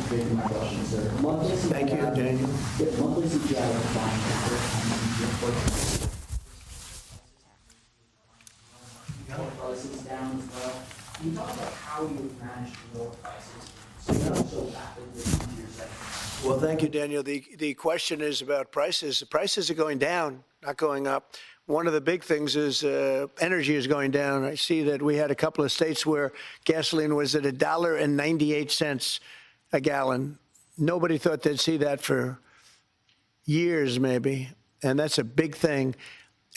for taking my question, sir. Thank you, Daniel. Yeah, monthly CPI was declining for the first time. Prices down as well. Can you talk about how you've managed to lower prices so rapidly into your sector? Well, thank you, Daniel. The question is about prices. The prices are going down, not going up. One of the big things is energy is going down. I see that we had a couple of states where gasoline was at $1.98 a gallon. Nobody thought they'd see that for years, maybe, and that's a big thing.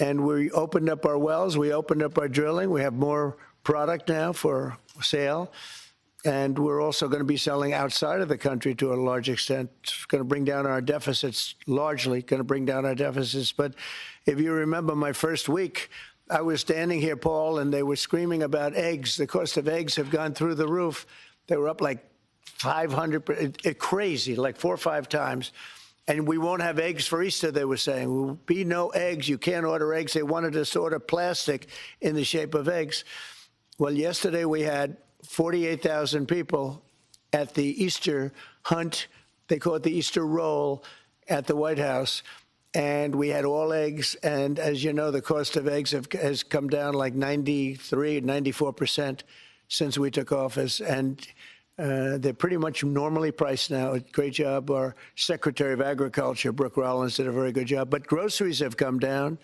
And we opened up our wells, we opened up our drilling. We have more product now for sale. And we're also going to be selling outside of the country to a large extent. It's going to bring down our deficits, largely going to bring down our deficits. But if you remember my first week, I was standing here, Paul, and they were screaming about eggs. The cost of eggs have gone through the roof. They were up like 500%, crazy, like 4 or 5 times. And we won't have eggs for Easter, they were saying. There will be no eggs. You can't order eggs. They wanted us to order plastic in the shape of eggs. Well, yesterday we had 48,000 people at the Easter hunt. They call it the Easter roll at the White House. And we had all eggs. And as you know, the cost of eggs has come down like 93, 94% since we took office. And they're pretty much normally priced now. Great job. Our Secretary of Agriculture, Brooke Rollins, did a very good job. But groceries have come down.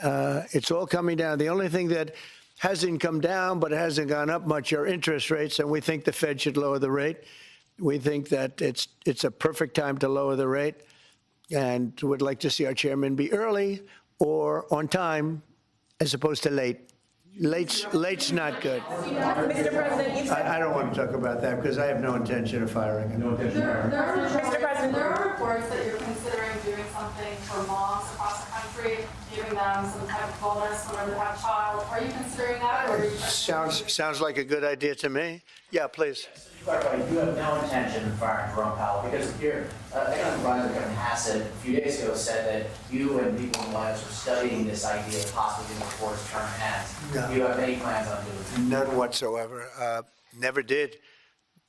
It's all coming down. The only thing that hasn't come down, but it hasn't gone up much, are interest rates, and we think the Fed should lower the rate. We think that it's a perfect time to lower the rate, and would like to see our chairman be early or on time as opposed to late. Late's not good. Mr. President, I don't want to talk about that because I have no intention of firing him. Mr. President, there are reports that you're considering doing something for moms across the country, giving them some type of bonus whenever they have a child. Are you considering that? Or are you Sounds like a good idea to me. Yeah, please. You have no intention of firing Jerome Powell because your economic advisor, Kevin Hassett, a few days ago said that you and people in the White House were studying this idea of possibly getting before his term ends. No. Do you have any plans on doing that? None whatsoever. Never did.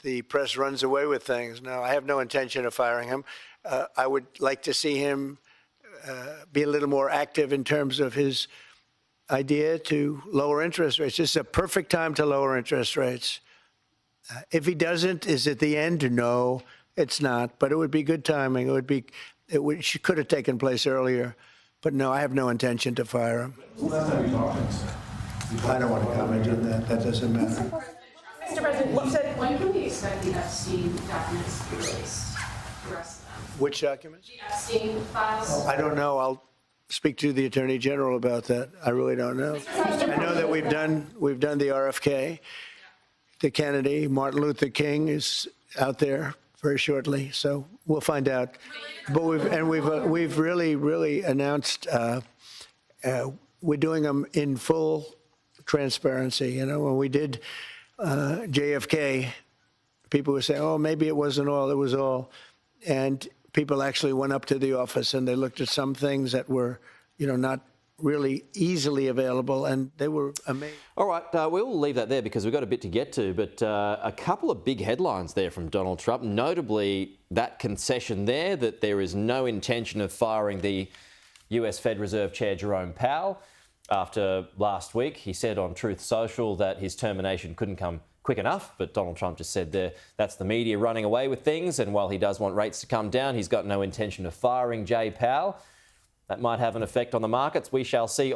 The press runs away with things. No, I have no intention of firing him. I would like to see him be a little more active in terms of his idea to lower interest rates. This is a perfect time to lower interest rates. If he doesn't, is it the end? No, it's not. But it would be good timing. It could have taken place earlier. But no, I have no intention to fire him. I don't want to comment on that. That doesn't matter. Mr. President, you said when can we expect the Epstein documents to be released? The rest of them. Which documents? The Epstein files. I don't know. I'll speak to the Attorney General about that. I really don't know. I know that we've done the RFK. The Kennedy, Martin Luther King is out there very shortly, so we'll find out. But we've really announced we're doing them in full transparency. You know, when we did JFK, people were saying, "Oh, maybe it wasn't all; it was all," and people actually went up to the office and they looked at some things that were, you know, not really easily available, and they were amazing. All right, we'll leave that there because we've got a bit to get to, but a couple of big headlines there from Donald Trump, notably that concession there that there is no intention of firing the US Fed Reserve Chair Jerome Powell. After last week, he said on Truth Social that his termination couldn't come quick enough, but Donald Trump just said there that's the media running away with things, and while he does want rates to come down, he's got no intention of firing Jay Powell. That might have an effect on the markets. We shall see.